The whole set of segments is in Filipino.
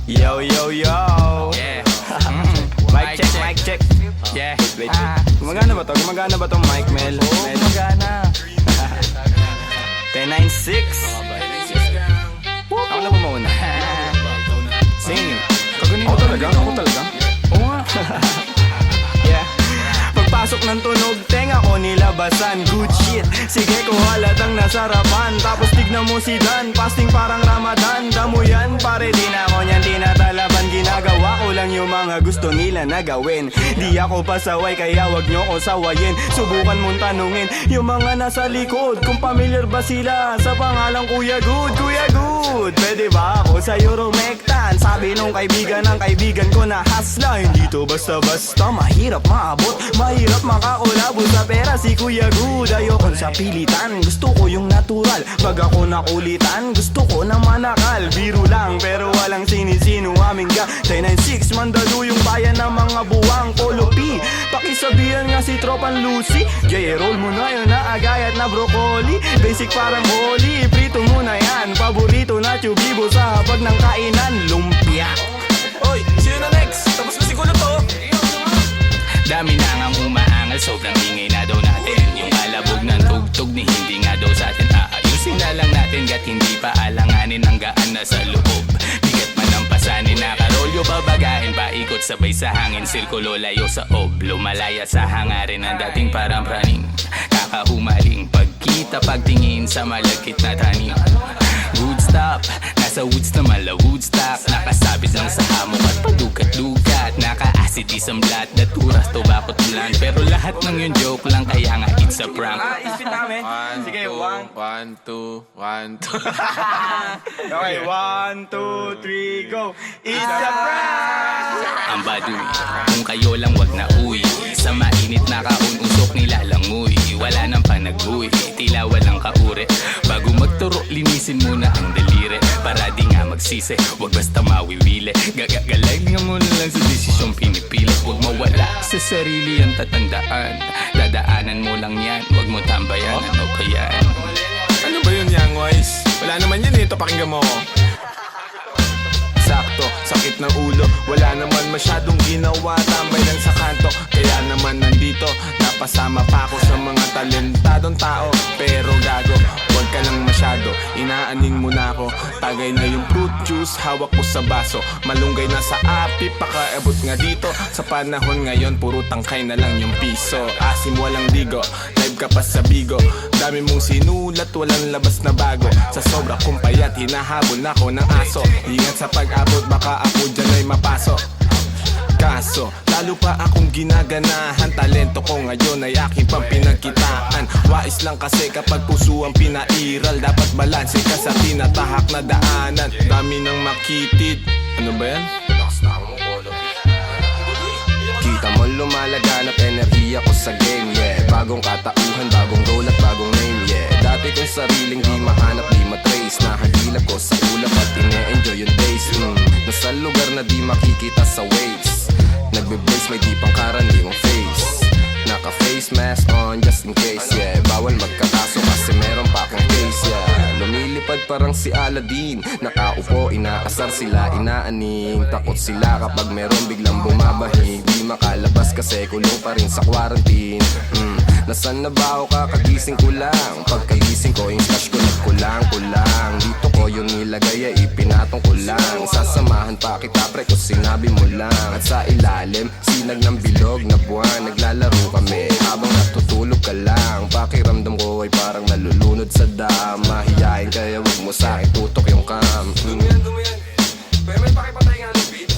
Yo, yo, yo. Yeah. Mic check, mic check. Yeah. Wait. Gumagana ba to? Gumagana ba tong mic, Mel? Oo, magana. 1096. Ako na ba mauna? Sing. Kaganito talaga? Ako talaga? Oo nga. Yeah. Pagpasok ng tunog, tenga ko nilabasan. Good shit, sige ko halatang nasarapan. Tapos tignan mo si Dan, fasting parang Ramadan. Damo yan, pare din ako niyan tinatalaban. Ginagawa ko lang yung mga gusto nila na gawin. Di ako pasaway, kaya wag nyo ko sawayin. Subukan mong tanungin yung mga nasa likod kung familiar ba sila sa pangalang Kuya Good. Kuya Good, pwede ba ako sa Euromectan? Sabi nung kaibigan ng kaibigan ko na hasla. Hindi to basta-basta, mahirap maabot, mahirap makakulabo sa pera si Kuya Good. Ayokon sa pilitan, gusto ko yung natural. Pag ako nakulitan, gusto ko na manakal. Biro lang pero walang sinisino aming gang 1096, Mandaluyong bayan ng mga buwang Polo P. Pakisabihan nga si Tropan Lucy, J-roll mo na yun na agayat na broccoli. Basic parang holy, prito mo na yan. Paborito na chubibo sa habag ng kainan, lumpia. Oy, sino na next? Tapos na siguro to. Dami na ngang umaangal, sobrang ingay na daw natin. Yung alabog ng tugtog ni hindi nga daw sa atin. Aayusin na lang natin gat hindi pa alanganin ang gaan na sa loob. Bigat man ang pasanin, nakarolyo babagahin, paikot sabay sa hangin, sirkulo layo sa ob. Lumalaya sa hangarin ng dating parang praning, kakahumaling pagkita pagtingin sa malagkit na tanim. Good stop, nasa woods na mala Woodstock, nakasabit lang sa hamok at padukat-dukat, naka-acid isang blat, naturas to bakot ulan. Pero lahat ng yun joke lang, kaya nga it's a prank. Isipin namin. Sige, one. 1, 2, 1, 2. Okay, 1, 2, 3, go. It's a prank! Ang baduy, kung kayo lang wag na uwi, sa mainit na kaun usok nilalangoy. Wala nang panag-uwi, tila walang kaure. Bago magturo, linisin muna ang daliri, para di nga magsisi, wag basta mawiwili. Gagaling mo na lang sa desisyong pinipili. Wag mawala sa sarili ang tatandaan, dadaanan mo lang yan, wag mo tambayan. Ano ba yan? Ano ba yun, Young Wise? Wala naman yun eh, ito pakinggan mo ko. Sakto, sakit ng ulo, wala naman masyadong ginawa, tambay lang sa kanto. Kaya naman nandito, napasama pa ako sa mga talentadong tao. Pero gago, huwag ka lang masyado, inaaning mo na ako. Tagay na yung fruit juice, hawak ko sa baso. Malunggay na sa api, pakaabot nga dito. Sa panahon ngayon, puro tangkay na lang yung piso. Asim walang digo, live ka pa sa bigo. Dami mong sinulat, walang labas na bago. Sa sobra kong payat, hinahabol na ako ng aso. Ingat sa pag-abot, baka ako dyan ay mapasok. Kaso, lalo pa akong ginaganahan. Talento ko ngayon ay aking pampinagkitaan. Wais lang kasi kapag puso ang pinairal, dapat balanse ka sa tinatahak na daanan. Dami nang makitid. Ano ba yan? Kita mo lumalaganap enerhiya ko sa game, yeah. Bagong katauhan, bagong role at bagong name, yeah. Dati kong sariling di mahanap, di matrace. Nahagilap ko sa ulap at ine-enjoy yung days. Nasa lugar na di makikita sa waves. Nagbe-blaze, may di pang karaniwang face. Naka-face mask on just in case, yeah. Bawal magkakaso kasi meron pa akong case, yeah. Lumilipad parang si Aladdin, nakaupo, inaasar sila, inaaning. Takot sila kapag meron biglang bumabahig. Di makalabas kasi kulong pa rin sa quarantine. Nasaan na ba ako, kakagising ko lang. Pagkagising ko, yung stash ko nagkulang-kulang. Dito ko yung nilagay ay ipinatong ko lang. Sasamahan pa kita pre kung sinabi mo lang. At sa ilalim, sinag ng bilog na buwan. Naglalaro kami habang natutulog ka lang. Pakiramdam ko ay parang nalulunod sa dam. Mahiyain kaya wag mo sa akin tutok yung cam. Dumiyan. Pero may pakipatay nga ng beat.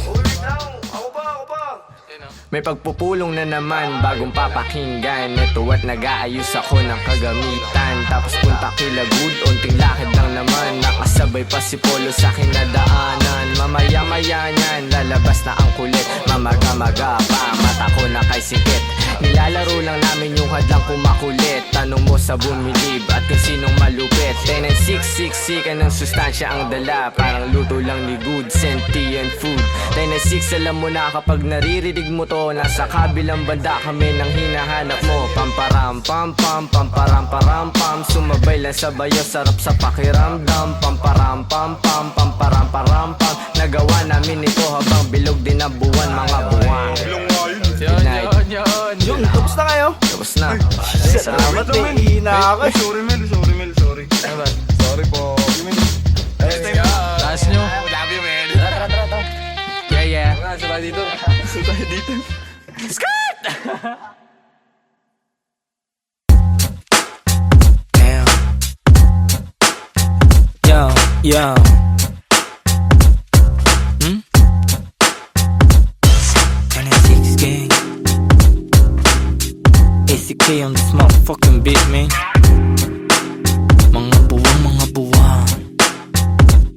May pagpupulong na naman, bagong papakinggan. Ito at nag-aayos ako ng kagamitan. Tapos punta kila Good, unting lakad lang naman. Nakasabay pa si Polo sa akin na daanan. Mamaya-maya niyan, lalabas na ang kulit. Mamaga-maga pa, mata ko na kay sikit. Nilalaro lang namin yung hadlang kumakulit. Tanong mo sa bumilib at kung sinong malupit. 1096, ka ng sustansya ang dala. Parang luto lang ni Good, sentient food. 1096, alam mo na kapag naririnig mo to, nasa kabilang banda kami nang hinahanap mo. Pamparam pam pam, pamparam param pam. Sumabay lang sa bayo, sarap sa pakiramdam. Pamparam pam pam, pamparam param pam. Ginagawa namin ito habang bilog din ang buwan, mga buwan. Good night. Yung, tapos na kayo? Tapos na. Salamat, men. Hina ako. Sorry, Mel. Sorry. Sorry po. Taas nyo. Love you, man. Yeah. Sabay dito. Damn. Yo. NSX gang. ACK on this motherfucking beat, man. Mga buwang.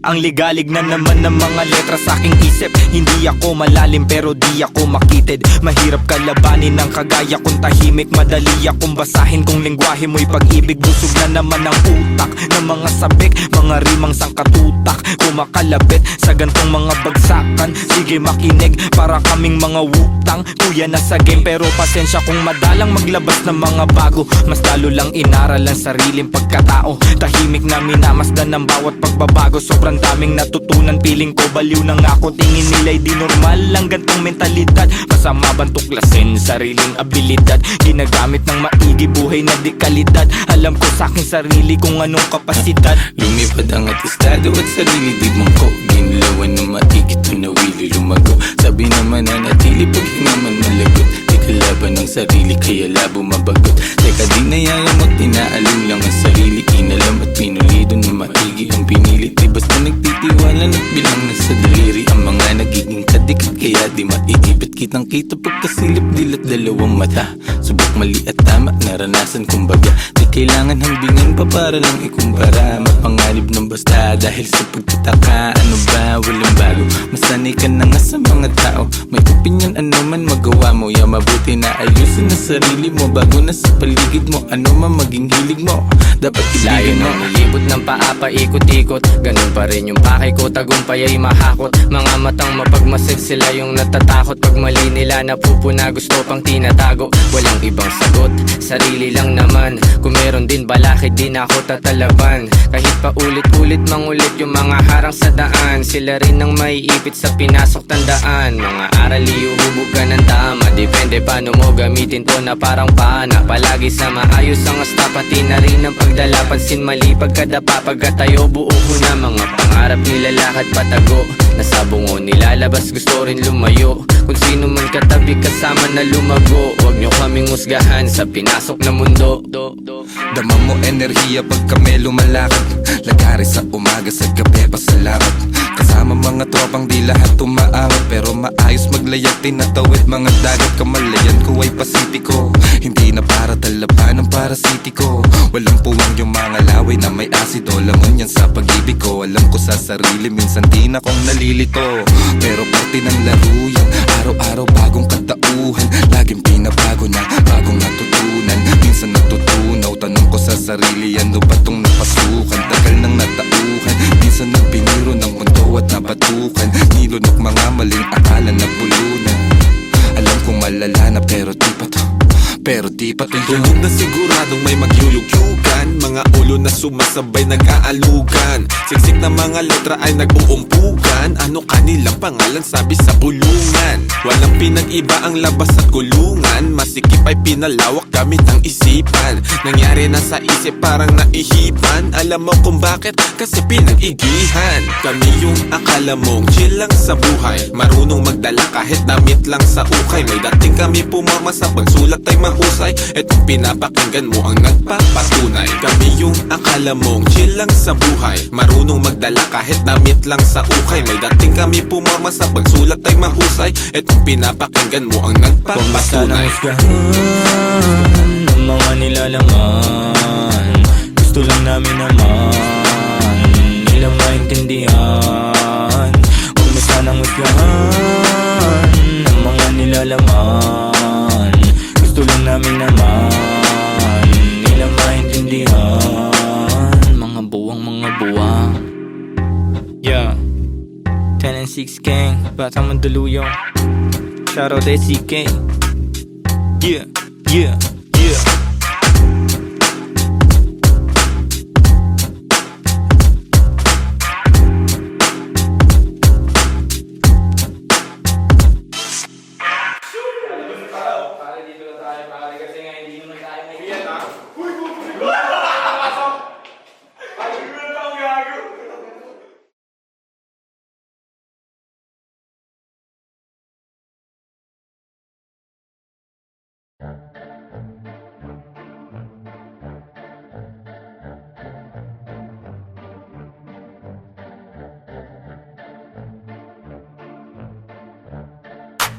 Ang ligalig na naman ng mga letra sa aking isip. Hindi ako malalim pero di ako makitid. Mahirap kalabanin ng kagaya kong tahimik. Madali akong basahin kung lengguwahe mo'y pag-ibig. Busog na naman ang utak ng mga sabik, mga rimang sangkatutak. Kumakalabit sa gantong mga bagsakan. Sige makinig para kaming mga wutang. Kuya na sa game pero pasensya kung madalang maglabas ng mga bago. Mas lalo lang inaral ang sariling pagkatao. Tahimik na minamasdan ng bawat pagbabago. Sobrang daming natutunan, piling ko baliw na nga ako. Tingin nila'y di normal lang gantong mentalidad. Masama bang tuklasin sariling abilidad? Ginagamit ng maigi, buhay na di kalidad. Alam ko sa aking sarili kung anong kapasidad. Lumipad ang atestado at sarili di mong ko. Ginlawan na maigit o nawili lumago. Sabi naman na natili pag hinaman malagot. Di kalaban ng sarili kaya labo mabagot. Teka di nayayamot, inaalim lang ang sarili. Inalam at pinulido na maigi ang pinili. Di basta nagtitiwala nagbilang na sa daliri. Ang mga nagiging kadikit kaya di maiibit. Kitang kita pagkasilip dilat dalawang mata. Subok mali at tama naranasan kumbaga. Di kailangan hambingan pa para lang ikumpara. Mapanganib ng basta dahil sa pagtataka. Ano ba walang bago? Masanay ka na nga sa mga tao. May opinion ano man magawa mo. Ya mabuti na ayusin na sarili mo. Bago na sa paligid mo. Ano man maging hilig mo. Dapat Layo ibigin mo. ng libot ng paa paikot-ikot. Ganun pa rin yung pakay ko, tagumpay ay mahakot. Mga matang mapagmasid sila yung natatakot. Pag mali nila napupuna, gusto pang tinatago. Walang ibang sagot, sarili lang naman. Kung meron din balakid, din ako tatalaban. Kahit pa ulit-ulit mangulit yung mga harang sa daan. Sila rin ang maiipit sa pinasok tandaan. Mga aral iuhubog ka ng tama. Depende paano mo gamitin to na parang paana. Palagi sa maayos ang asta, pati na rin ang pagdala. Pansin mali pagkadapa, pagkatayo buo ko na. Mga pangarap nilalakad patago. Nasa bungo nilalabas, gusto rin lumayo. Kung sino man katabi kasama na lumago. Huwag nyo kaming husgahan sa pinasok na mundo. Dama mo enerhiya pag kami lumalakad. Lagari sa umaga, sa gabi pasalamat. Kasama mga tropang di lahat tumaawat. Pero maayos maglayag, tinatawid mga dagat. Kamalayan ko ay pasipiko. Hindi na para talaban ng parasitiko. Walang puwang yung mga laway na may asido. Laman yan sa pag-ibig ko. Alam ko sa sarili, minsan di na kong nalilito. Pero parte ng laro yan. Araw-araw bagong katauhan. Laging pinabago na, bagong natutunan. Minsan natutunaw, tanong ko sa sarili, ano ba tong napasukan? Tagal nang natauhan, minsan nagpiniro ng mundo at napatukan. Nilunok mga maling akala na bulunan. Alam kong malala na pero di pa to. Tulog na siguradong may magyuyugyugan. Mga ulo na sumasabay nag-aalugan. Siksik na mga letra ay nag-uumpugan. Ano kanilang pangalan sabi sa bulungan. Walang pinag-iba ang labas at kulungan. Masikip ay pinalawak gamit ang isipan. Nangyari na sa isip parang naihipan. Alam mo kung bakit? Kasi pinag-igihan. Kami yung akala mong chill lang sa buhay. Marunong magdala kahit damit lang sa ukay. May dating kami pumama sa pagsulat ay mahusay. Etong pinapakinggan mo ang nagpapatunay. Kami yung akala mong chill lang sa buhay. Marunong magdala kahit damit lang sa ukay. May dating kami pumama sa pagsulat ay mahusay. Etong pinapakinggan mo ang nagpapatunay. Ng mga nilalaman. Gusto lang namin naman nilang maintindihan. Huwag mo sanang husgahan ng mga nilalaman. Gusto lang namin naman nilang maintindihan. Mga buwang yeah. 10 and 6 gang, Batang Mandaluyong. Shoutout SCK. Yeah.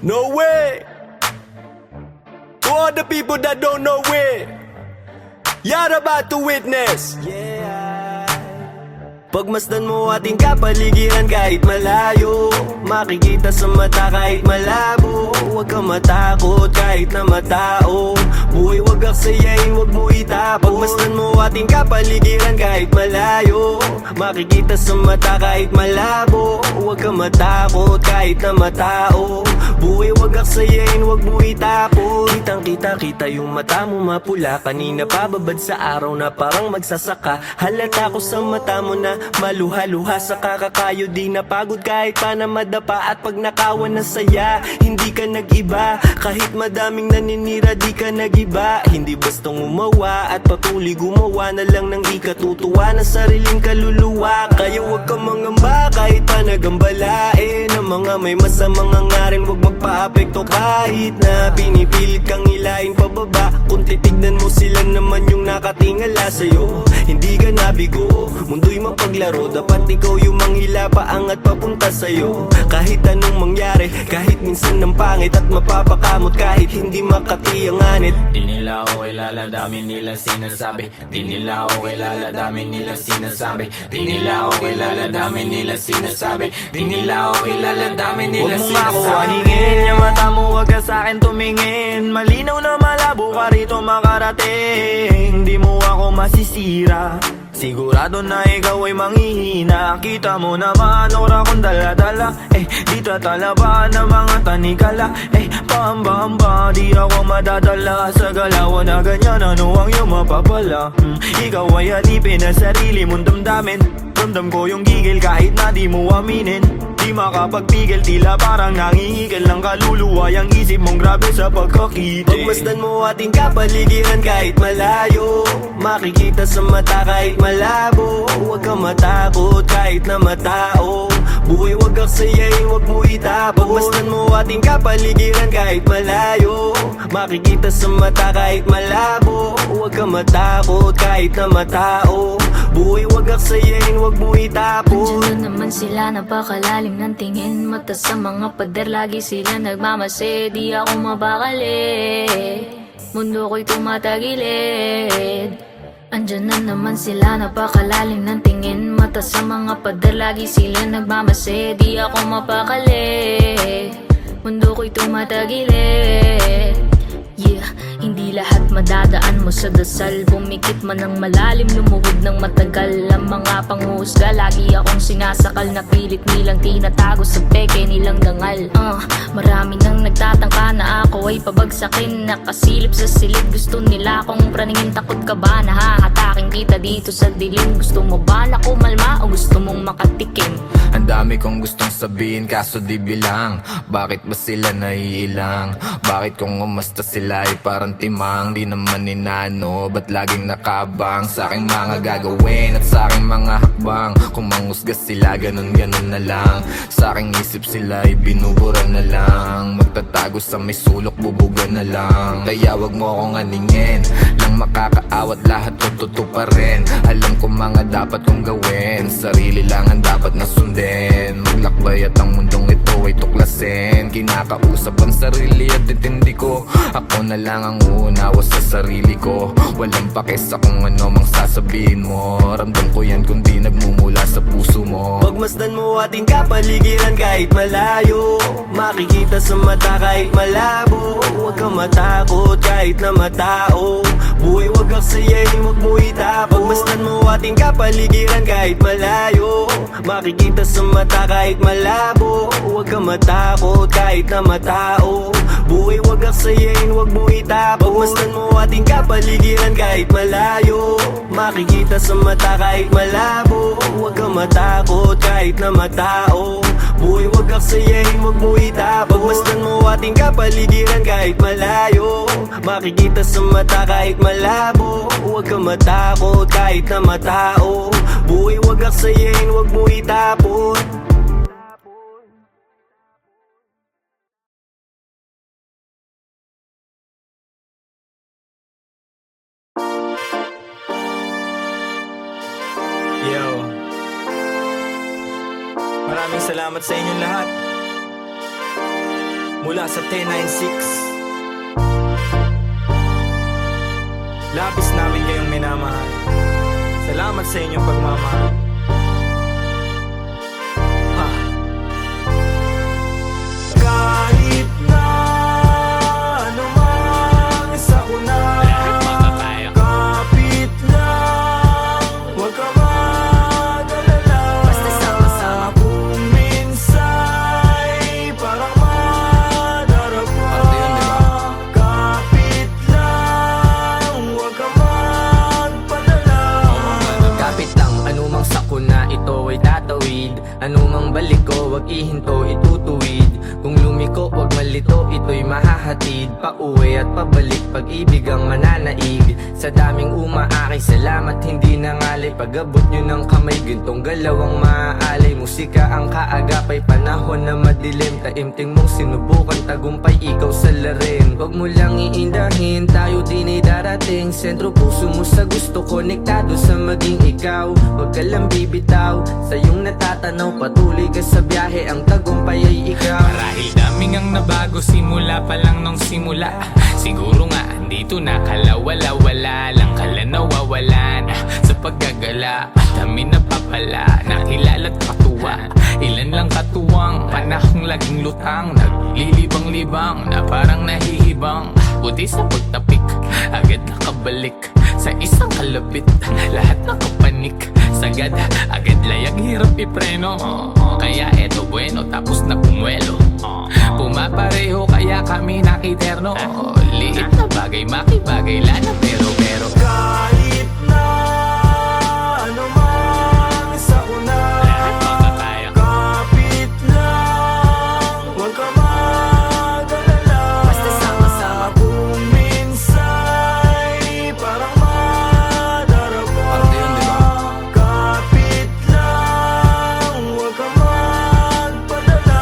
No way! To all the people that don't know it, you're about to witness. Pagmasdan mo ating kapaligiran kahit malayo, makikita sa mata kahit malabo. Huwag kang matakot kahit na matao, buhay wag aksayain, wag mo itapon. Pagmasdan mo ating kapaligiran kahit malayo, makikita sa mata kahit malabo. Huwag kang matakot kahit na matao, buhay wag aksayain, wag mo itapon. Kitang kita yung mata mo mapula, kanina pababad sa araw na parang magsasaka. Halata ko sa mata mo na maluha-luha sa kakakayo, di napagod kahit pa na madapa. At pag nakawan na saya, hindi ka nag-iba. Kahit madaming naninira, di ka nag-iba. Hindi bastang umawa at patuloy gumawa na lang ng ikatutuwa ng sariling kaluluwa. Kaya huwag kang mangamba kahit pa nagambalain ang mga may masamang hangarin, huwag magpa-apekto kahit na pinipilit kang hilahin pababa. Kung titignan mo sila naman yung nakatingala sa'yo, hindi ka nabigo, mundo'y mapaglaro. Dapat ikaw yung manghila paangat papunta sa'yo. Kahit anong mangyari, kahit minsan ng pangit at mapapakamot, kahit hindi makati ang anit. Di nila ako kilala, dami nila sinasabi. Di nila ako kilala, dami nila sinasabi. Di nila ako kilala, dami nila sinasabi. Di nila ako kilala, dami nila Huwag mo nga ako sinasabi. aningin, yung mata mo wag ka sa'kin tumingin. Malinaw na malabo ka rito makarating, di mo ako masisira. Sigurado na ikaw ay manghihina. Kita mo naman ora kong dala-dala, di tatalaban ng mga tanikala. Pahamba-hamba, di ako madadala sa galawan na ganyan. Ano ang iyong mapapala? Ikaw ay alipin na sarili mong damdamin. Ramdam ko yung gigil kahit na di mo aminin. Di makapagpigil, tila parang nangihigil ng kaluluwa. Yang isip mong grabe sa pagkakiti. Pagmasdan mo ating kapaligiran kahit malayo, makikita sa mata kahit malabo. Huwag kang matakot kahit na matao, buhay wag aksayain, wag mo itapon. Pagmasdan mo ating kapaligiran kahit malayo, makikita sa mata kahit malabo. Huwag kang matakot kahit na matao, buhay wag aksayain, wag mo itapon. Andiyan na naman sila, napakalalim ng tingin. Mata sa mga pader, lagi sila nagmamase. Di ako mabakali, mundo ko'y tumatagilid. Andiyan na naman sila, napakalalim ng tingin. Mata sa mga pader, lagi sila nagmamase. Di ako mapakali, mundo ko'y tumatagilid. Yeah, hindi lahat madadaan mo sa dasal. Bumikit man ng malalim, lumuhod ng matagal. Ang mga panghusga, lagi akong sinasakal. Na pilit nilang tinatago sa peke nilang dangal. Marami nang nagtatangka na ako ay pabagsakin. Nakasilip sa silid, gusto nila akong praningin. Takot ka ba na hahatakin kita dito sa dilim? Gusto mo ba na kumalma o gusto mong makatikim? Ang dami kong gustong sabihin kaso di bilang. Bakit ba sila naiilang? Bakit kung umasta sila ay parang timang? Di naman inano, ba't laging nakabang sa aking mga gagawin at sa aking mga hakbang? Kung manghusga sila, ganun-ganun na lang. Sa aking isip sila ay binubura na lang. Magtatago sa may sulok, bubuga na lang. Kaya wag mo akong aningin, lang makakaawat lahat tututo pa rin. Alam ko mga dapat kong gawin, sarili lang ang dapat na sundin. Maglakbay at ang mundong ito ay tuklasin. Kinakausap ang sarili at intindi ko, ako na lang ang uunawa sa sarili ko. Walang pake sa kung ano mang sasabihin mo. Ramdam ko yan kung di nagmumula sa puso mo. Pagmasdan mo ating kapaligiran kahit malayo, makikita sa mata kahit malabo. Huwag kang matakot kahit na matao, buhay wag aksayain, wag mo itapon. Pagmasdan mo ating kapaligiran kahit malayo, makikita sa mata kahit malabo. Huwag kang matakot kahit na matao, buhay wag aksayain, wag mo itapon. Pagmasdan mo ating kapaligiran kahit malayo, makikita sa mata kahit malabo. Huwag kang matakot kahit na matao, buhay wag aksayain, wag mo itapon. Pagmasdan mo ating kapaligiran kahit malayo, makikita sa mata kahit malabo. Huwag kang matakot kahit na matao, buhay wag aksayain, wag mo itapon. Yo, maraming salamat sa inyong lahat. mula sa 1096. Labis namin kayong minamahal. Salamat sa inyong pagmamahal. Ha. Kahit na anumang sakuna, kapit lang, huwag ka mag-alala. Basta sama-sama. Kung minsa'y parang madarapa, kapit lang, huwag ka magpadala. Kapit lang, anumang sakuna ito ay tatawid. Anumang balik ko, wag ihinto, itutuwid. Kung lumiko, wag malito, ito'y mahahatid. Pauwi at pabalik, pag-ibig ang mananaig. Sa daming umaakay, salamat hindi nangalay. Pag-abot nyo ng kamay, gintong galaw ang maaalay. Musika ang kaagapay, panahon na madilim. Taimting mong sinubukan, tagumpay ikaw sa larin. Wag mo lang iindahin, tayo din ay darating. Sentro puso mo sa gusto, konektado sa maging ikaw. Wag ka lang bibitaw, sa iyong natatanaw. Patuloy ka sa biyahe, ang tagumpay ay ikaw. Marahil daming ang nabago simula pa lang nung simula. Siguro nga andito na kalawala-wala lang kala nawawalan sa paggagala. Dami na papala, nakilala't katuwa. Ilan lang katuwang, panahong laging lutang. Naglilibang-libang na parang nahihibang. Buti sa pagtapik, agad nakabalik sa isang kalapit. Lahat nakapanik, sagad, agad layag, hirap ipreno. Kaya eto bueno, tapos na pumwelo. Pumapareho kaya kami nakiterno. Liit na bagay, makibagay, lana pero Kahit na anumang sakuna, kapit lang, huwag ka mag-alala. Basta sama-sama. Kung minsa'y parang madarapa, kapit lang, huwag ka magpadala.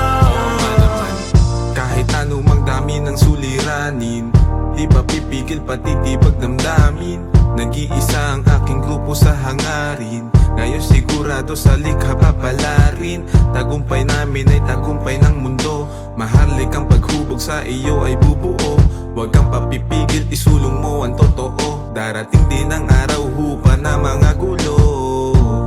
Kahit anumang dami ng suliranin, di pa pipigil patitibag damdamin. Nag-iisa ang aking grupo sa hangarin. Ngayon sigurado sa likha papalarin. Tagumpay namin ay tagumpay ng mundo. Mahalik ang paghubog sa iyo ay bubuo. Huwag kang papipigil, isulong mo ang totoo. Darating din ang araw, hupa na mga gulo.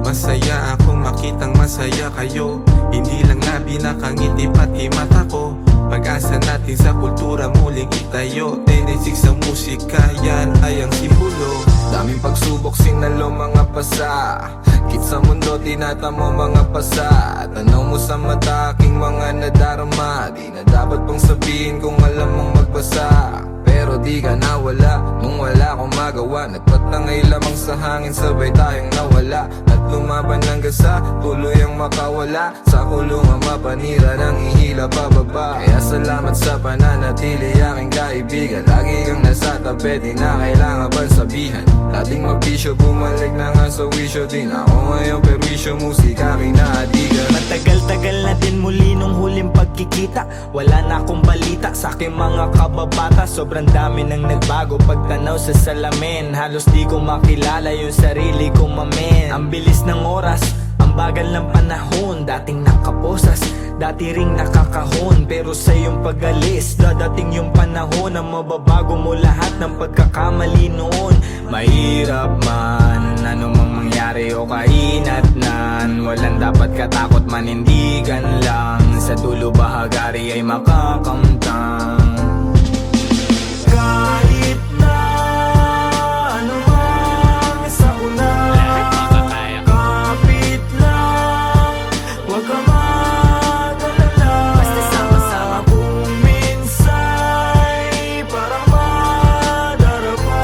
Masaya akong makitang masaya kayo. Hindi lang labi nakangiti pati mata ko. Pag-asa natin sa kultura muling itayo. 10-6 ang musika, yan ay ang simbolo. Daming pagsubok, sinalo mga pasa. Kit sa mundo, tinatamo mga pasa. Tanaw mo sa mata, aking mga nadarama. Di na dapat pang sabihin kung alam mong magbasa. Pero di ka nawala, nung wala akong magawa. Nagpatangay lamang sa hangin, sabay tayong nawala. At lumaban ng gasa, tuloy ang makawala. Sa kulungan mapanira ng ihila pababa. Kaya salamat sa pananatili, aking kaibigan. Lagi kang nasa tabi, di na kailangan bang sabihan. Dating magbisyo, bumalik na nga sa wisyo. Di na ako ngayon perwisyo, musika kinahatigan. Matagal-tagal na din muli nung huling pagkikita. Wala na akong balita sa aking mga kababata. Sobrang dami nang nagbago pagtanaw sa salamin. Halos di ko makilala yung sarili ko, mamen. Ang bilis ng oras, ang bagal ng panahon. Dating nakaposas, dati ring nakakahon. Pero sa iyong pag-alis, dadating yung panahon na mababago mo lahat ng pagkakamali noon. Mahirap man, anumang mangyari o kainatnan. Walang dapat katakot, manindigan lang. Sa dulo bahagari ay makakamtang. Kahit na anumang sakuna, kapit lang, huwag ka mag-alala. Basta sama-sama. Kung minsa'y parang madarapa,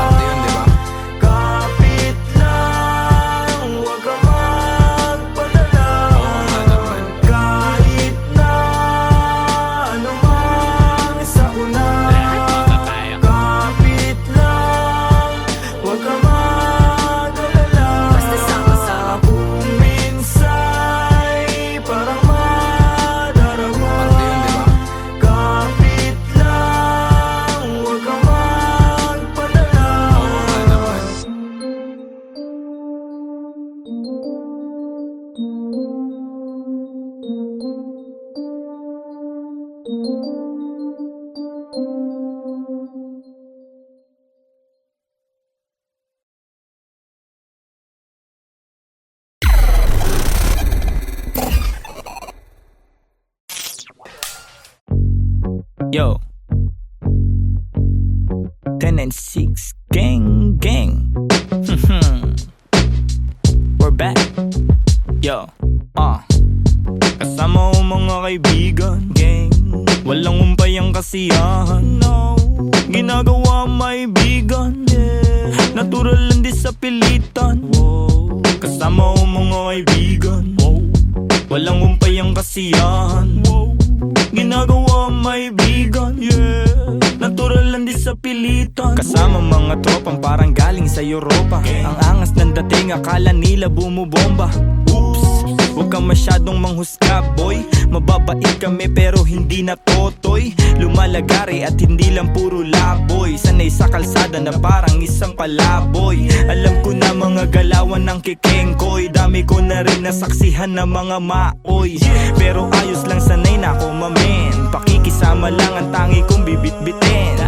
kapit lang, huwag ka magpadala. Kahit na anumang sakuna, Yo 10 and 6 gang gang. We're back. Yo kasama ko mga kaibigan, gang. Walang umpay ang kasiyahan, no. Ginagawa may bigan, natural lang di sa pilitan. Kasama ko mga kaibigan, walang umpay ang kasiyahan. Ginagawa may bigan, natural lang di sa pilitan. Kasama mga tropang parang galing sa Europa. Ang angas ng dating akala nila bumubomba. Oops, huwag kang masyadong manghusga, boy. Mababait kami pero hindi na totoy. Lumalagari at hindi lang puro laboy. Sanay sa kalsada na parang isang palaboy. Alam ko na mga galawan ng kikengkoy. Dami ko na rin nasaksihan ng mga maoy. Pero ayos lang, sanay na ako mamen. Pakikisama lang ang tangi kong bibit-bitin.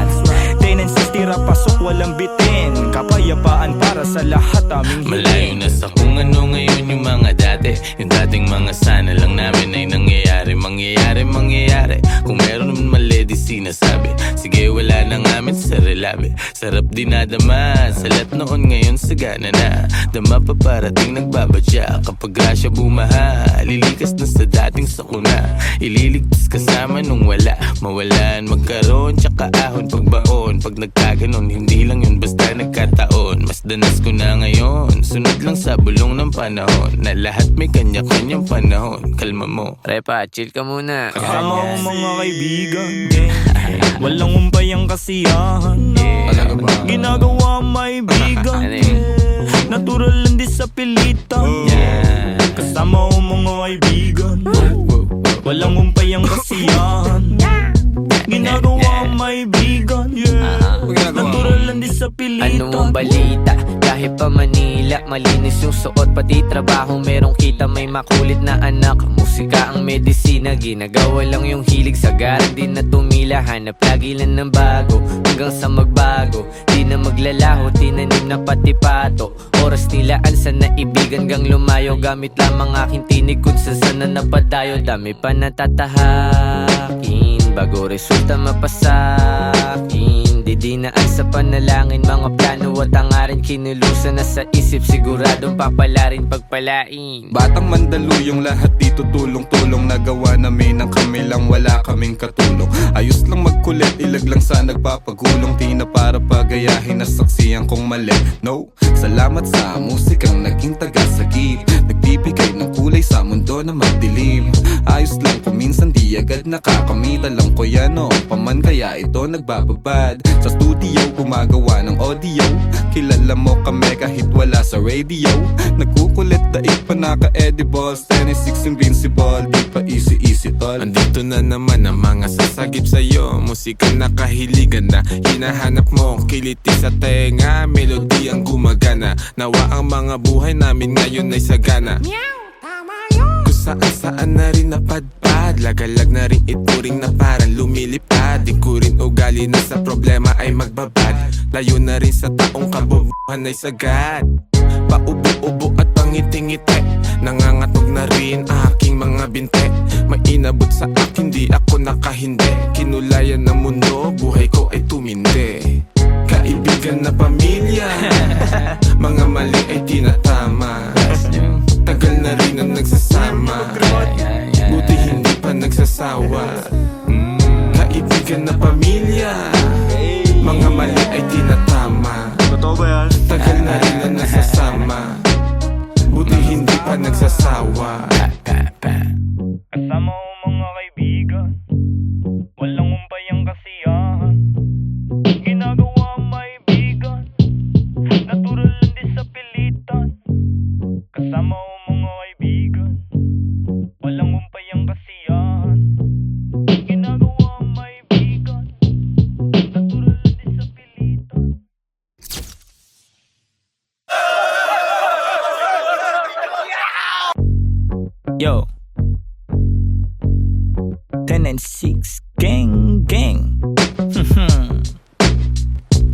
10 and 6 tira pasok walang bitin. Kapayapaan para sa lahat aming hiling. Malayo na sa kung ano ngayon yung mga dati. Yung dating mga sana lang namin ay nangyayari. Mangyayari kung meron naman mali di sinasabi. Sige wala na ngamin sa relabe. Sarap dinadama. Salat noon ngayon sagana na. Dama pa parating nagbabadya. Kapag grasya bumaha, lilikas na sa dating sakuna. Ililigtas kasama nung wala. Mawalan, magkaroon, tsaka ahon pagbaon. Pag nagkaganon, hindi lang yun basta nagkataon. Mas danas ko na ngayon. Sunod lang sa bulong ng panahon. Na lahat may kanya-kanyang panahon. Kalma mo. Repa, chill ka muna. Kasama ko mga kaibigan, walang umpay ang kasiyahan, no. Ginagawa may bigan, natural lang di sa pilitan. Kasama ko mga kaibigan, walang umpay ang kasiyahan. Ginagawa may bigan, natural lang di sa pilitan. Ano mong balita? Kahit pa Manila, malinis yung suot pati trabaho, merong kita, may makulit na anak. Musika ang medisina, ginagawa lang yung hilig. Sagaran din na tumila, hanap lagi lang ng bago. Hanggang sa magbago, di na maglalaho, tinanim na pati pato. Oras nilaan sa naibigan gang lumayo. Gamit lamang aking tinig kung saan na napadayo. Dami pa natatahakin bago resulta mapasakin. Didinaan sa panalangin, mga plano at hangarin. Kinulusan na sa isip, siguradong papalarin pagpalain. Batang Mandaluyong lahat dito tulong-tulong. Nagawa namin ang kami lang, wala kaming katulong. Ayos lang magkulit, ilag lang sa nagpapagulong. Di na para pagayahin na saksiyan kong mali. No, salamat sa musikang naging tagasagip. Nagbibigay ng kulay sa mundo na madilim. Ayos lang kung minsan di agad nakakamit. Alam ko yan o, paman kaya ito nagbababad. Sa studio gumagawa ng audio. Kilala mo kami kahit wala sa radio. Nagkukulit daig pa naka-edibles. 10-6 invincible, di pa easy tol. Andito na naman ang mga sasagip sa'yo. Musikang nakahiligan na hinahanap mo. Kiliti sa tenga, melody ang gumagana. Nawa ang mga buhay namin ngayon ay sagana. Kung saan-saan na rin napadpad. Lagalag na rin ituring na parang lumilipad. Di ko rin ugali na sa problema ay magbabad. Layo na rin sa taong kabobohan ay sagad. Paubo-ubo at pangiti-ngiti. Nangangatog na rin aking mga binte. May inabot sa akin, di ako nakahindi. Kinulayan ng mundo, buhay ko ay tumindi. Kaibigan na pamilya, mga mali ay tinatama. Tagal na rin ang nagsasama, buti hindi pa nagsasawa. Kaibigan na pamilya, mga mali ay tinatama. Tagal na rin ang nagsasama, buti hindi pa nagsasawa. Kasama ko mga kaibigan, walang umpay ang kasiyahan. Ginagawa may bigan, natural lang di sa pilitan. Kasama ko mga kaibigan, walang umpay ang kasiyahan. Ginagawa may bigan, natural lang di sa pilitan. Yo 10 and 6 gang gang.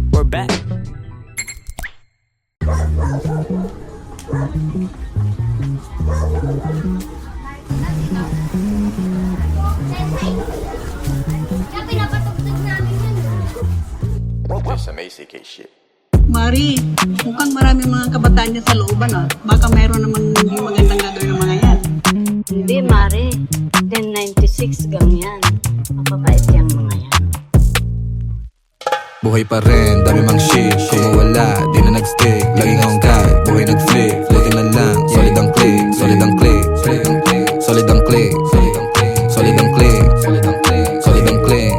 We're back. Kaya pinapatok PCK shit. Mari, mukhang marami mga kabataan niya sa looban ah. Baka mayroon namang hindi magandang gagawin ng mga yan. Hindi, Mari. 1096 gang yan. Mapapait yung mga yan. Buhay pa rin, dami mang shit. Kung wala, di na nag-stick. Laging on guide, buhay nag-flip. Floating na lang, solid ang click. Solid ang click, solid ang click. Solid ang click, solid ang click. Solid ang click.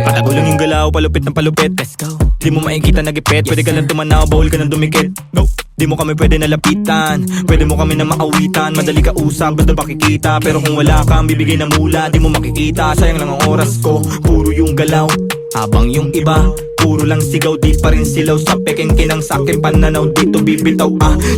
Patago lang yung galaw, palupit ng palupit. Let's go. Di mo makikita nagipit, pwede ka lang tumanaw, bawal ka nang dumikit. No. Di mo kami pwede nalapitan, pwede mo kami na maawitan. Madali ka usap, basta makikita. Pero kung wala kang bibigay ng mula, di mo makikita. Sayang lang ang oras ko, puro yung galaw. Habang yung iba, puro lang sigaw, di pa rin silaw. Sa peking kinang sa akin pananaw, dito bibitaw.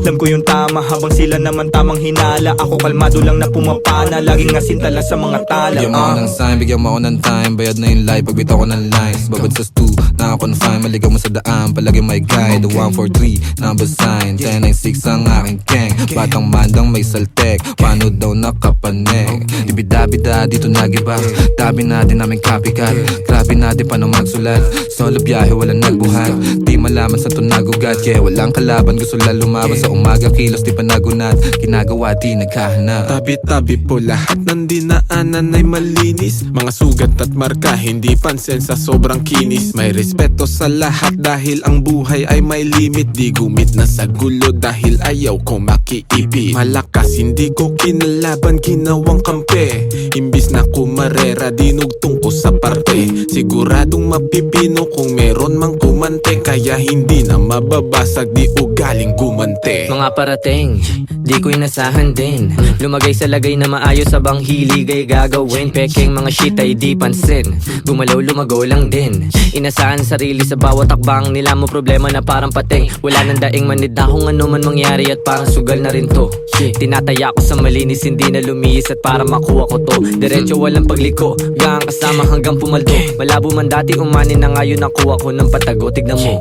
Alam ko yung tama, habang sila naman tamang hinala. Ako kalmado lang na pumapana, laging asinta lang sa mga tala. Bigyan mo ako ng sign, bigyan mo ako ng time. Bayad na yung life, pagbitaw ko ng lines. Babad sa stu, naka-confine, maligaw mo sa daan. Palagi may guide, the 143, number sign 1096 ang aking gang. Batang mandang may saltek, paano daw nakapanek. Ibida-bida, dito nagiba. Tabi natin namin copycat. Grabe natin paano magsulat. Solo biyahe, walang nagbuhat. Di malaman sa tunagugat, yeah, walang kalaban. Gusto lang lumaban sa umaga, kilos di pa nagunat. Ginagawa, di naghahanap. Tabi-tabi po lahat ng dinaanan ay malinis. Mga sugat at marka, hindi pansin sa sobrang kinis. May respeto sa lahat dahil ang buhay ay may limit. Di gumit na sa gulo dahil ayaw ko makiipit. Malakas, hindi ko kinalaban, ginawang kampe. Imbis na kumarera, dinugtong ko sa parte. Siguradong mapipino kung meron mang kumante. Kaya hindi na mababasag, di ugaling gumante. Mga parating, di ko inasahan din. Lumagay sa lagay na maayos sabang hilig ay gagawin. Peking mga shit ay di pansin. Gumalaw lumago lang din. Inasahan sarili sa bawat takbang nila mo problema na parang pating. Wala nang daing manida kung ano man mangyari at parang sugal na rin to. Tinataya ko sa malinis, hindi na lumihis at para makuha ko to. Diretso walang pagliko, gang kasama hanggang pumaldo. Malabo man dati umani na ngayon nakuha ko ng patago. Tignan mo.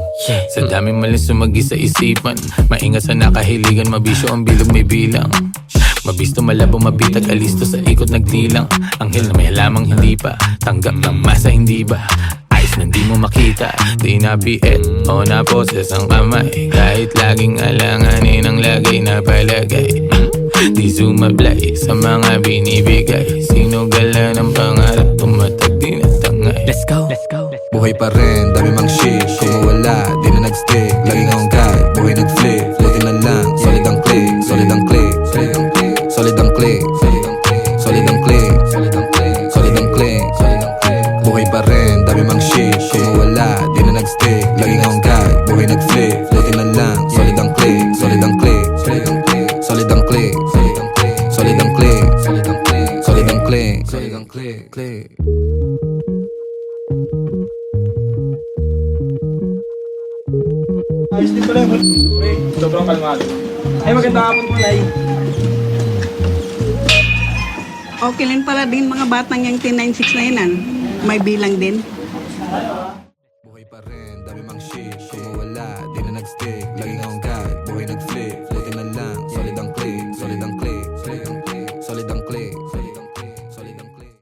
Sa dami malis sumagi sa isipan, maingat sa nakahiligan, mabisyo ang bilog may bilang. Mabisto, malabo, mabitag, alisto sa ikot nagdilang. Anghel na may halamang hindi pa tanggap ng masa, hindi ba? Ayos na di mo makita, di na piet o na poses ang kamay. Kahit laging alanganin ang lagay na palagay. Di sumablay sa mga binibigay. Sinugala ng pangarap, tumatag din at tangay. Let's go, let's go. Buhay pa rin, dami mang shit. Kung wala, di na nag-stick. Laging on guide, buhay nag-flip. Floating na lang, solid ang click. Solid ang click, solid ang click. Solid ang click, solid ang click. Solid ang click. Buhay pa rin, dami mang shit. Kung wala, di na nag-stick. Laging on guide, buhay nag-flip. Floating na lang, solid ang click. Solid ang click, solid ang click. Solid ang click, solid ang click. Solid ang click. Ayos din pala yun. Sobrang kalmado. Ay, magandang hapon po, Nay. Okay lang pala din mga batang yung 1096 na yan. May bilang din. Buhay pa rin, dami mang shit. Kung wala, di na nag-stick. Laging on guide, buhay nag-flip. Floating na lang, solid ang click. Solid ang click, solid ang click. Solid ang click, solid ang click. Solid ang click.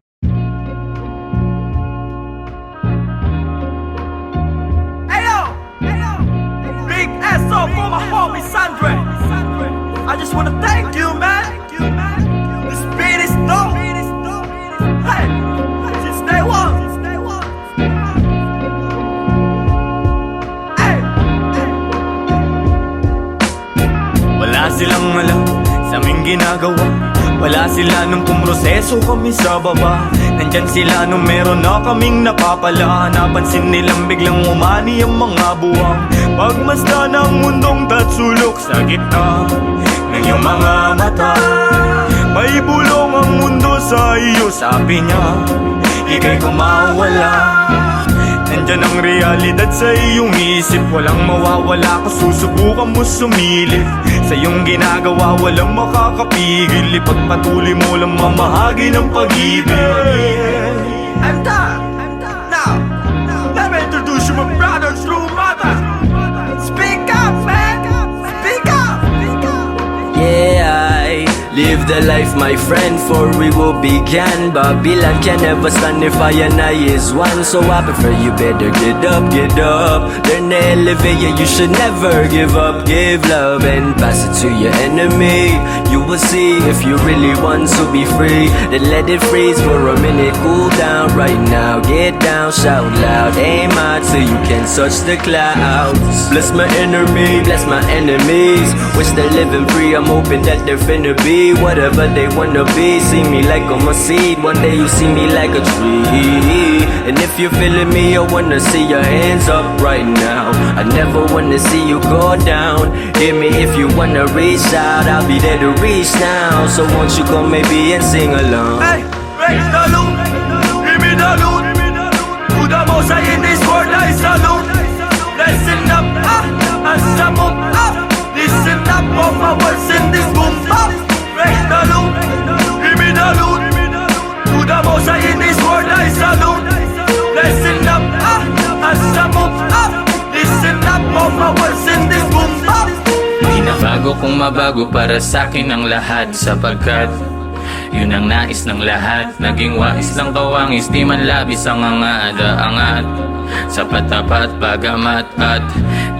Big SO for my homie Sandre. I just wanna thank you, man. This beat is dope. Hey, since day one. Hey. Wala silang alam sa aming ginagawa. Wala sila nung pumroseso kami sa baba. Nandyan sila nung meron na kaming napapala. Napansin nilang biglang umani ang mga buwang. Pagmasdan ng mundong tatsulok sa gitna ng iyong mga mata. May bulong ang mundo sa iyo, sabi niya. Ika'y kumawala. Nandyan ang realidad sa iyong isip. Walang mawawala kung susubukan mo sumilip. Sa iyong ginagawa walang makakapigil. Ipagpatuloy mo lang mamahagi ng pag-ibig. I'm done. Now, let me introduce you my brother, true mother. Speak up, man. Speak up. Yeah, I live the life, my friend, for we will begin. Babylon can never stand if I and I is one. So I prefer you better get up. Learn to elevate, yeah, you should never give up. Give love and pass it to your enemy. You will see if you really want to be free. Then let it freeze for a minute, cool down right now. Get down, shout loud, aim high till you can touch the clouds. Bless my enemy, bless my enemies. Wish they're living free, I'm hoping that they're finna be whatever they wanna be. See me like I'm a seed, one day you see me like a tree. And if you're feeling me, I wanna see your hands up right now. I never wanna see you go down. Hear me if you wanna reach out, I'll be there to reach now. So won't you come maybe and sing along? Hey, raise the loot, give me the loot. To the most high in this world I salute. Listen up, and some up. Listen up, all my words in this boom bap. Raise the loot, give me the loot. To the most high in this world I salute. Listen up, and some up. Listen up, all my words in this boom bap. Binabago kung mabago para sa'kin ang lahat. Sapagkat yun ang nais ng lahat. Naging wais lang kawangis, di man labis ang angat. Sa patapat, bagamat at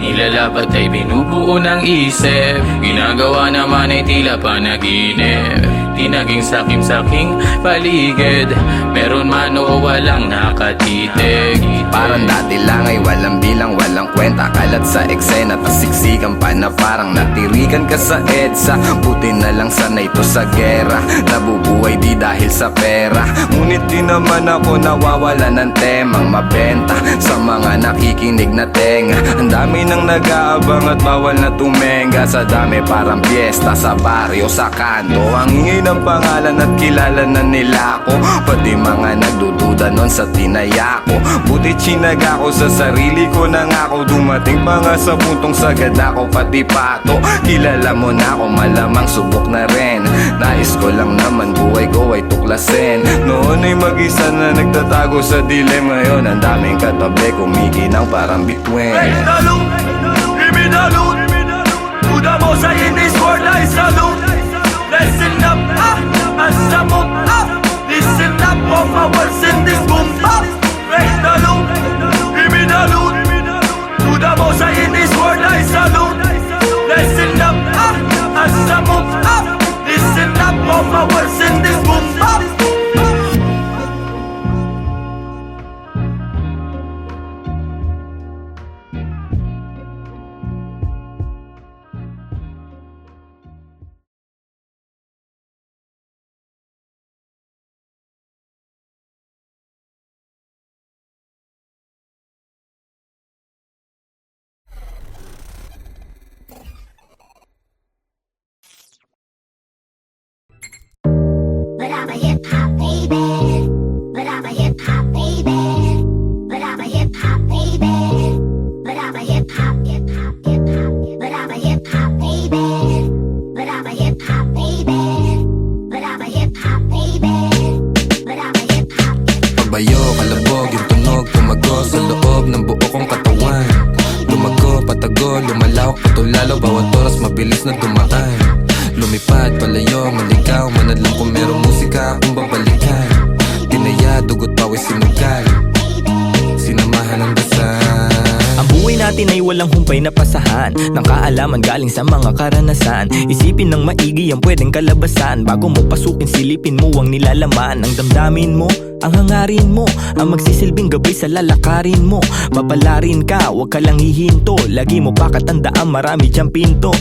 nilalabat ay binubuo ng isip. Ginagawa naman ay tila panaginip. Di naging sakim-saking paligid. Meron man o walang nakatitig. Parang dati lang ay walang bilang, walang kwenta. Kalat sa eksena, tas siksikan pa na parang natirikan ka sa EDSA. Buti na lang sanay to sa gera. Nabubuhay di dahil sa pera. Ngunit di naman ako nawawala ng temang mabenta sa mga nakikinig na tenga. Ang dami nang nag-aabang at bawal na tumenga. Sa dami parang piyesta sa baryo, sa kanto. Ang ingay ng pangalan at kilala na nila ako. Pati mga nagdududa nun sa tinaya ko. Buti chinaga ko sa sarili ko na ako. Dumating pa nga sa puntong sagad ako pati pato. Kilala mo na ako, malamang subok na rin. Nais ko lang naman buhay ko ay tuklasin. Noon ay mag-isa na nagtatago sa dilim. Ngayon ang daming katabi, kumikinang parang bituin. Raise the loot, give me the loot. To the most high in this world I salute. Listen up, and some up. Listen up, all my words in this boom bap. Raise the loot, give me the loot. To the most high in this world I salute. Listen up, and some up. Listen up, all my words in this boom bap. But I'm a hip hop baby. But I'm a hip hop baby. But I'm a hip hop baby. But I'm a hip hop. But I'm a hip hop baby. But I'm a hip hop baby. But I'm a hip hop baby. But I'm a hip hop. Pagbayo, kalabog, yung tunog, tumago sa loob ng buo kong katawan. Lumago, patago, lumalawak, patulalo, bawat oras mabilis na dumaan. Lumipad, palayo, maligaw, manadlang kung merong musika akong babalikan. Tinaya, dugot, pawis, sinugal, sinamahan ng dasal. Ang buhay natin ay walang humpay na pasahan ng kaalaman galing sa mga karanasan. Isipin ng maigi ang pwedeng kalabasan. Bago mo pasukin, silipin mo ang nilalaman. Ang damdamin mo, ang hangarin mo, ang magsisilbing gabay sa lalakarin mo. Papalarin ka, wag ka lang hihinto. Lagi mo pa katandaan, marami diyang pinto.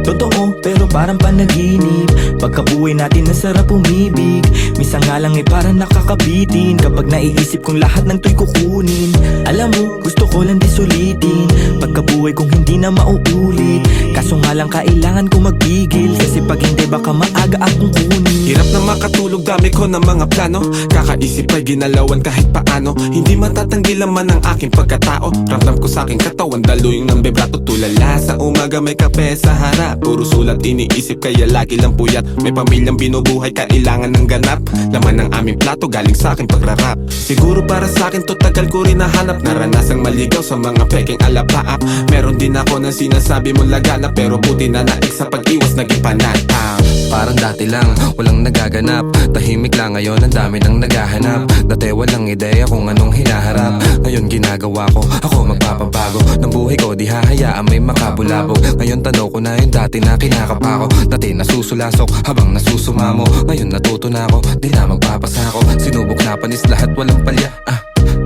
Totoo, pero parang panaginip. Pagkabuhay natin nasarap umibig. Minsan nga lang ay parang nakakabitin. Kapag naiisip kong lahat ng to'y kukunin. Alam mo, gusto ko lang di sulitin. Pagkabuhay kong hindi na mauulit. Kaso nga lang kailangan ko magpigil. Kasi pag hindi baka maaga akong kunin. Hirap na makatulog, dami ko ng mga plano. Kakaisip ay ginalawan kahit paano. Hindi matatanggi laman ang aking pagkatao. Ramdam ko sa aking katawan, daluyung ng vibrato. Tulala sa umaga may kape sa harap. hirap. Puro sulat iniisip kaya lagi lang puyat. May pamilyang binubuhay kailangan ng ganap. Laman ng aming plato galing sa aking pagrarap. Siguro para sa akin to tagal ko rin nahanap. Naranasang maligaw sa mga peking alapaap. Meron din ako ng sinasabi mong laganap, pero buti na naik sa pag-iwas naging panatap. Parang dati lang, walang nagaganap. Tahimik lang ngayon, ang dami nang naghahanap. Dati walang ideya kung anong hinaharap. Ngayon ginagawa ko, ako magpapabago ng buhay ko, di hahayaan may makabulabog. Ngayon tanaw ko na yung dati na kinakapa ko. Dati nasusulasok habang nasusumamo. Ngayon natuto na ako, di na magpapasako. Sinubok na panis lahat, walang palya.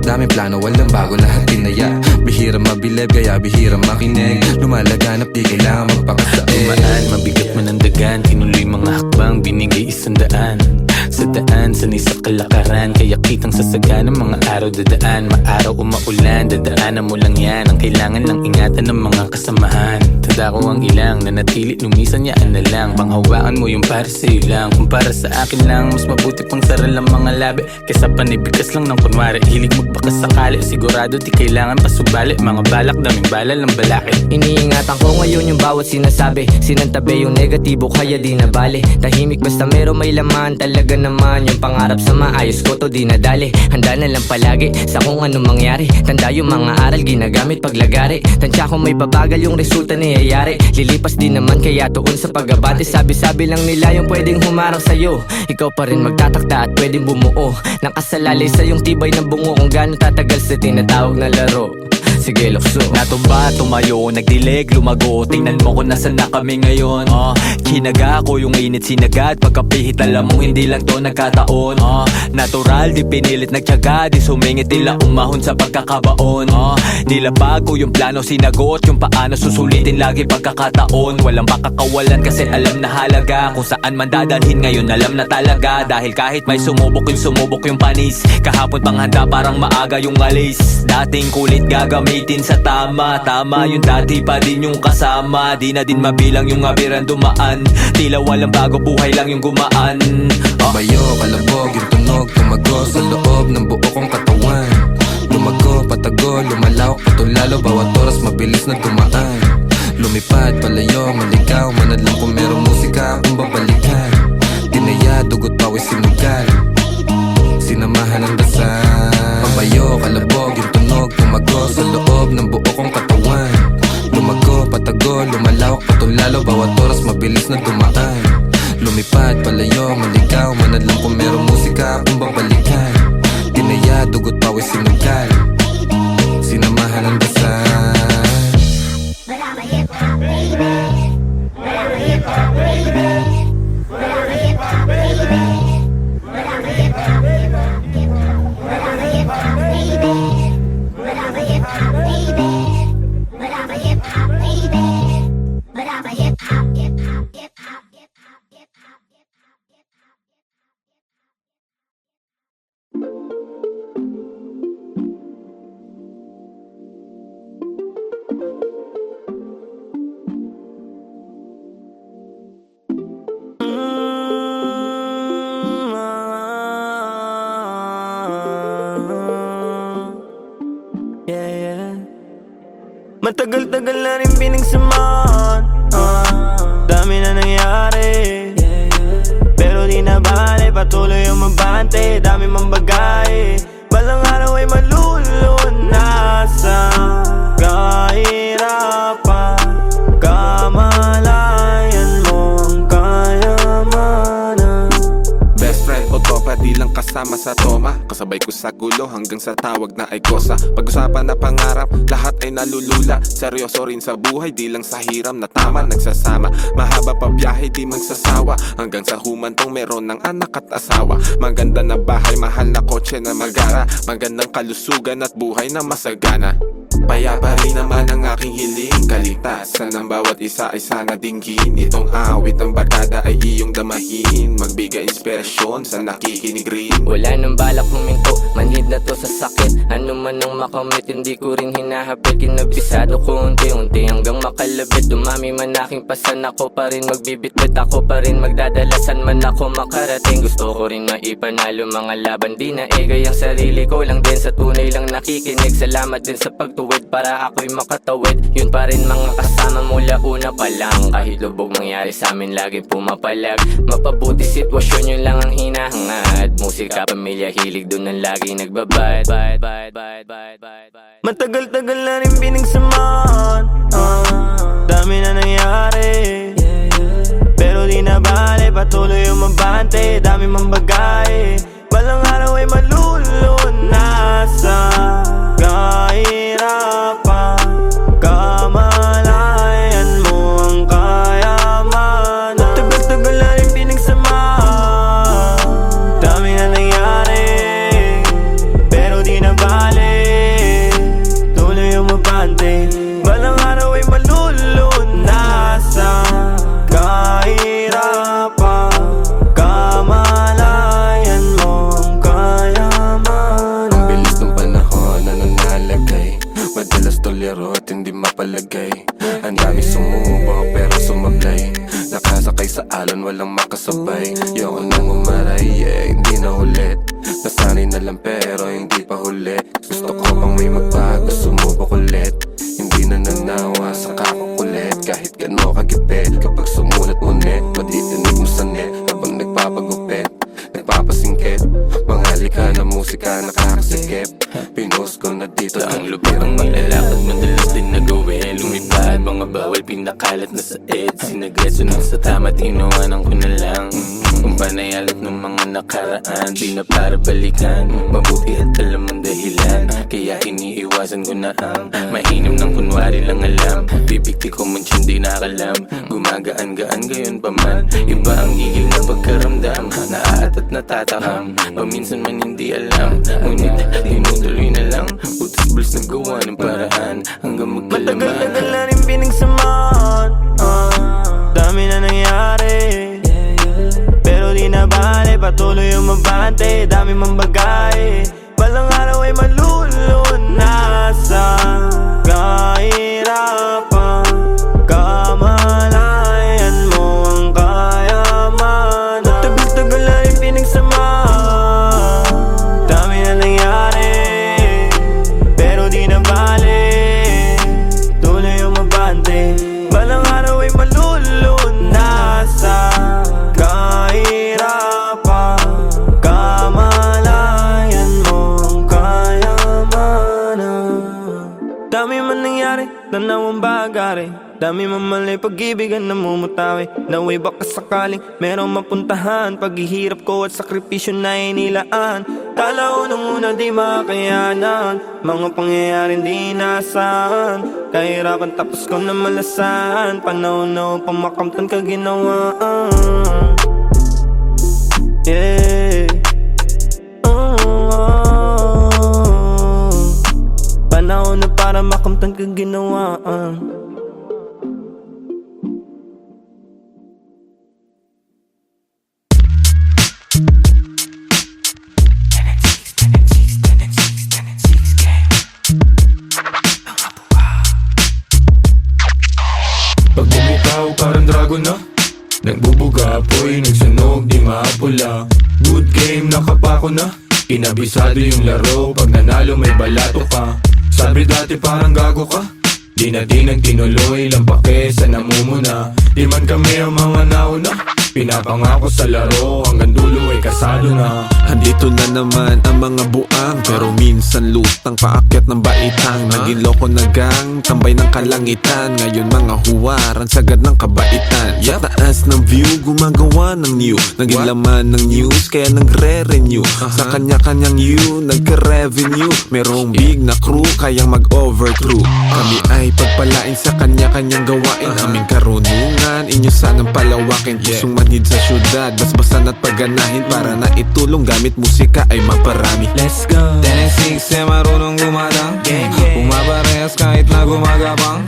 Daming plano, walang bago, lahat tinaya. Bihira mabilib, kaya bihira makinig. Lumalaganap, di kailangan magpakasain. Tumaan, mabigat man ang dagan. Tinuloy mga hakbang, binigay 100. Sa daan, sanay sa kalakaran. Kaya kitang sasagan ng mga araw dadaan. Maaraw o maulan, dadaanan mo lang yan. Ang kailangan lang ingatan ng mga kasamahan. Tanda ko ang ilang, nanatili, lumisan yaan na lang. Panghawakan mo yung para sa'yo lang. Kung para sa akin lang, mas mabuti pang saral ang mga labi kesa panibigas lang ng kunwari. Hilig magbakas sakali, sigurado di kailangan pasubali. Mga balak, daming balal ng balakid. Iniingatan ko ngayon yung bawat sinasabi. Sinantabi yung negatibo kaya di na bale. Tahimik basta meron may laman. Talaga naman yung pangarap sa maayos ko to di nadali. Handa na lang palagi sa kung ano mangyari. Tanda yung mga aral ginagamit paglagari. Tansya ko may babagal yung resulta niyayari. Lilipas din naman kaya tuon sa pag-abante. Sabi-sabi lang nila yung pwedeng humarang sa'yo. Ikaw pa rin magtatakda at pwedeng bumuo. Nakasalalay sa yung tibay ng bungo. Kung gano'n tatagal sa tinatawag na laro. Sige lukso. Natumba, tumayo, nagdilig, lumago. Tingnan mo kung nasan na kami ngayon. Kinaga ko yung init sinagad. Pagkapihit alam mo hindi lang to nagkataon. Natural, di pinilit nagtyaga. Di sumingit nila umahon sa pagkakabaon. Nilabag ko yung plano sinagot. Yung paano susulitin lagi pagkakataon. Walang makakawalan kasi alam na halaga. Kung saan man dadalhin ngayon alam na talaga. Dahil kahit may sumubok yung panis. Kahapon pang handa parang maaga yung alis. Dating kulit gagamitin sa tama. Tama yung dati pa din yung kasama. Di na din mabilang yung abiran dumaan. Tila walang bago, buhay lang yung gumaan. Bayo, kalabog, yung tunog, tumago sa loob ng buo kong katawan. Lumago, patago, lumalawak, patulalo. Bawat oras mabilis na dumaan. Lumipad, palayo, maligaw. Manadlang kung merong musika akong babalikan. Tinaya, dugot, pawis, sinugal. Sinamahan ng dasal. Pabayo, kalabog, yung tunog, tumago sa loob ng buo kong katawan. Lumago, patago, lumalawak, patulalo. Bawat oras mabilis na dumaan. Lumipad, palayo, maligaw. Manadlang kung merong musika akong babalikan. Tinaya, dugot, pawis, sinugal. Sinamahan ng dasal. But I'm a hip-hop baby. But I'm a hip-hop baby. But I'm a hip-hop baby. But I'm a hip-hop baby. But I'm a hip-hop baby. But I'm a hip-hop baby. But I'm a hip-hop baby. But I'm a hip-hop, hip-hop, hip-hop, hip-hop, hip-hop, hip-hop, hip-hop. Matagal-tagal na rin pinagsamahan. Dami na nangyari, pero di na bale, patuloy ang mabante. Dami mang bagay, balang araw ay malulunasan. Kahirapan, kamalayan mo ang kayamanan. Best friend o tropa, di lang kasama sa toma. Kasabay ko sa gulo hanggang sa tawag na ay kosa. Pag-usapan na pangarap, lahat ay nalulula. Seryoso rin sa buhay, di lang sa hiram na tama nagsasama. Mahaba pa biyahe, di magsasawa. Hanggang sa humantong meron ng anak at asawa. Maganda na bahay, mahal na kotse na magara. Magandang kalusugan at buhay na masagana. Payapa rin naman ang aking hiling. Kaligtasan ng bawat isa ay sana dinggin. Itong awit ng barkada ay iyong damahin. Magbigay inspirasyon sa nakikinig rin. Wala nang balak huminto, manhid na to sa sakit. Ano man ang makamit, hindi ko rin hinahapit. Kinabisado ko unti-unti hanggang makalabit. Dumami man aking pasan, ako pa rin magbibitbit. Ako pa rin magdadalasan man ako makarating. Gusto ko rin maipanalo mga laban, di na egay ang sarili ko lang din. Sa tunay lang nakikinig, salamat din sa pagtuwa. pagod para ako'y makatawid. Yun pa rin mga kasama mula una pa lang. Kahit lubog mangyari sa amin lagi pumapalag. Mapabuti sitwasyon yun lang ang hinahangad. Musika, pamilya, hilig dun ang lagi nagbabad. Matagal-tagal na rin pinagsamahan, dami na nangyari, pero di na bale, patuloy umabante. Dami mang bagay, balang araw ay malulunasan. Kahirapan, kamalayan mo ang kayamanan. Matagal-tagal na rin pinagsamahan, dami na nangyari, pero di na bale, tuloy umabante. Balang araw ay malulunasan. Kahirapan, kamalayan mo ang kayamanan. Ang bilis ng panahon na nanalagay, madalas tolero at hindi mapalagay. Ang dami sumubo pero sumablay, nakasakay sa alon walang makasabay. Yoko nang umaray, hindi na ulit. Nasanay na lang pero hindi pa huli. Gusto ko pang may magbago, sumubok ulit. Hindi na nanawa sa kakukulit. Kahit gano kagipit, kapag sumulat mo net, matitinig mo sa net habang nagpapagupit, nagpapasingkit. Mga lika na musika nakakasikip. Pinost ko na dito Ang lupit ang nilalakad, madalas din nag-uwi. Lumipad, mga bawal pinakalat na sa ed. Sinagreso na sa tama, tinuwanan ko na lang. Kung panayalat ng mga nakaraan, di na para balikan. Mabuti at alam ang dahilan, kaya iniiwasan ko na ang mainam ng kunwari lang alam. Bibigti ko man siya di nakalam, gumagaan-gaan gayon pa man. Iba ang igil na pagkaramdam, naaat at natatakam. Paminsan man hindi alam, ngunit tinutuloy na lang. Utos-buls na gawa ng paraan hanggang magkalaman. Matagal-tagal na rin pinagsamahan, dami na nangyari, pero di na bale, patuloy umabante. Dami mang bagay, balang araw ay malulunasan. Kahirapan, kamalayan mo ang kayamanan. Matagal-tagal na rin pinagsamahan, dami na nangyari, pero di na bale, tuloy umabante. Balang araw ay malulunasan. Kahirapan, kamalayan mo ang kayamanan. Dami man nangyari, tanawang bagari, dami man mali, pag-ibig ang namumutawi. Naway baka sakaling merong mapuntahan, paghihirap ko at sakripisyo na inilaan. Kala ko nung una di makayanan, mga pangyayaring di nasaan. Kahirapan tapos ko na malasan, panahon na upang makamtan ka ginawaan. Yeah. Panahon na para makamtan ka ginawaan. Pag bumitaw parang dragon na, nagbubuga apoy, nagsunog di maapula. Good game, nakapako na, inabisado yung laro. Pag nanalo may balato ka, sabi dati parang gago ka. Di na tinuloy, lampake sa namumuna. Di man kami ang mga nauna, pinapangako sa laro, hanggang dulo ay kasado na. Andito na naman ang mga buang, pero minsan lutang paakyat ng baitang. Naging loko na gang, tambay ng kalangitan. Ngayon mga huwaran, sagad ng kabaitan. Sa taas ng view, gumagawa ng new. Naging laman ng news, kaya nagre-renew. Sa kanya-kanyang you, nagka-revenue. Merong big na crew, kayang mag-overthrow. Kami ay pagpalain sa kanya-kanyang gawain. Aming karunungan, inyo sanang palawakin. Pusong manhid sa syudad, basbasan at pagganahin. Para na itulong gamit musika ay maparami. Let's go. 10-6 ay marunong gumadang, pumaparehas kahit na gumagapang.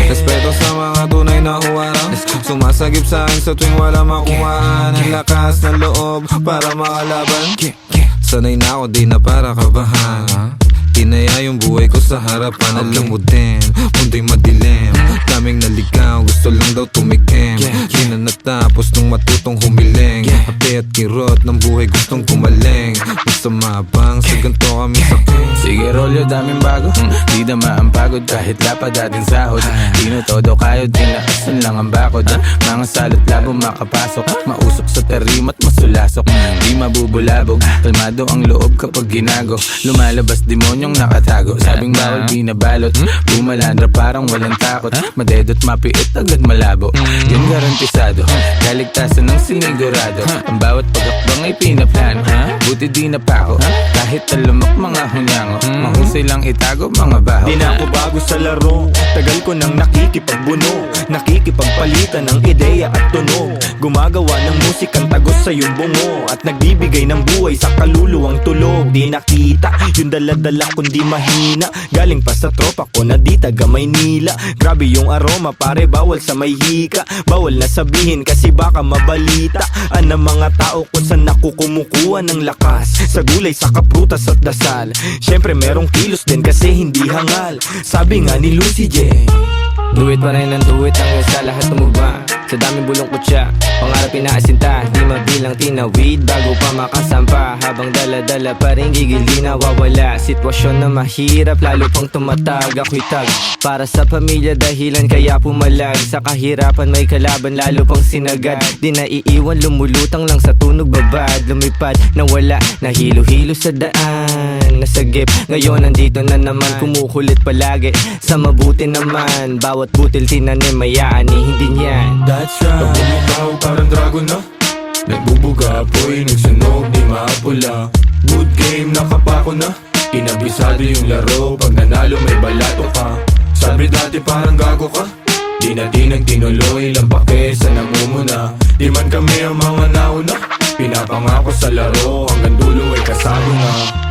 Respeto sa mga tunay na huwarang, sumasagip sa akin sa tuwing wala makuhaan. Ang lakas ng loob para makalaban. Sanay na ako, di na para kabahan. Tinaya na yung buhay ko sa harapan. Alam mo din, mundo'y madilim, daming naligaw, gusto lang daw tumikim. Di na natapos nung matutong humiling. Ape at kirot ng buhay gustong gumaling. Masama bang sa ganito kami saking? Sige rolyo, daming bago Di dama ang pagod kahit lapad ating sahod. Dino todo kayod, tinaasan lang ang bakod. Mga salot labo makapasok, mausok sa tarimat masulasok. Di mabubulabog, kalmado ang loob kapag ginago. Lumalabas demonyong nakatago, sabing bawal binabalot. Bumalandra parang walang takot, madedot mapiit agad malabo. Yun garantisado, kaligtasan ng sinigurado. Ang bawat pagakbang ay pinaplano, buti di napako kahit talamak mga hunyango. Mahusay lang itago mga baho. Di na ako bago sa laro, tagal ko nang nakikipagbuno, nakikipagpalitan ng ideya at tunog. Gumagawa ng musikang tagos sa iyong bungo, at nagbibigay ng buhay sa kaluluwang tulog. Di nakita yung daladala kundi mahina, galing pa sa tropa ko na di taga Maynila. Grabe yung aroma pare, bawal sa may hika, bawal na sabihin kasi baka mabalita ang mga tao kung saan ako kumukuha ng lakas. Sa gulay, sa kaprutas at dasal, syempre merong kilos din kasi hindi hangal. Sabi nga ni Lucy J, Do it pa rin ang do it hanggang sa lahat tumugma. Sa daming bulong kutsa, pangarap pinaasinta, di mabilang tinawid bago pa makasampa. Habang dala-dala pa rin gigil di nawawala. Sitwasyon na mahirap lalo pang tumatag. Ako'y tag para sa pamilya dahilan kaya pumalag. Sa kahirapan may kalaban lalo pang sinagad. Di naiiwan lumulutang lang sa tunog babad. Lumipad na wala, nahilo-hilo sa daan. Nasagip, ngayon nandito na naman, kumukulit palagi sa mabuti naman. Bawat butil tinanim mayaani, hindi niyan. That's right. Pag bumitaw parang dragon na, nagbubuga apoy, nagsunog, di maapula. Good game, nakapako na, kinabisado yung laro. Pag nanalo may balato ka, sabi dati parang gago ka. Di na nagtinuloy, lang pake sa namumuna. Di man kami ang mga nauna, pinapangako sa laro, hanggang dulo ay kasado na.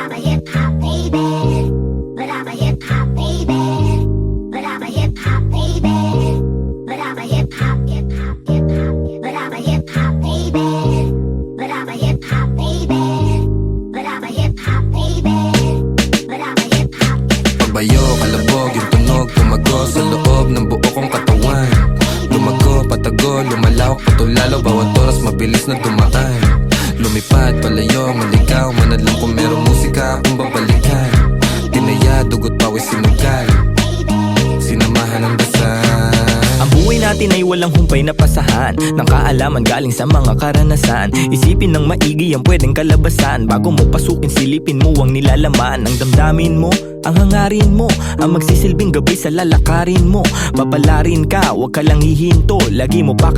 I'm a hip hop baby. But I'm a hip hop baby. But I'm a hip hop baby. But I'm a hip hop, hip hop, hip hop. But I'm a hip hop baby. But I'm a hip hop baby. But I'm a hip hop baby. But I'm a hip hop. Pagbayo, kalabog, yung tunog tumago sa loob ng buo kong katawan. Lumago, patago, lumalawak, patulalo, bawat oras mabilis na dumaan. Lumipad, palayo, maligaw, manadlang kung merong musika akong babalikan. Tinaya, dugot, pawis, sinugal, sinamahan ng dasal. Ang buhay natin ay walang humpay na pasahan ng kaalaman galing sa mga karanasan. Isipin ng maigi ang pwedeng kalabasan. Bago mo pasukin, silipin mo ang nilalaman. Ang damdamin mo, ang hangarin mo, ang magsisilbing gabay sa lalakarin mo. Papalarin ka, wag ka lang hihinto. Lagi mo pa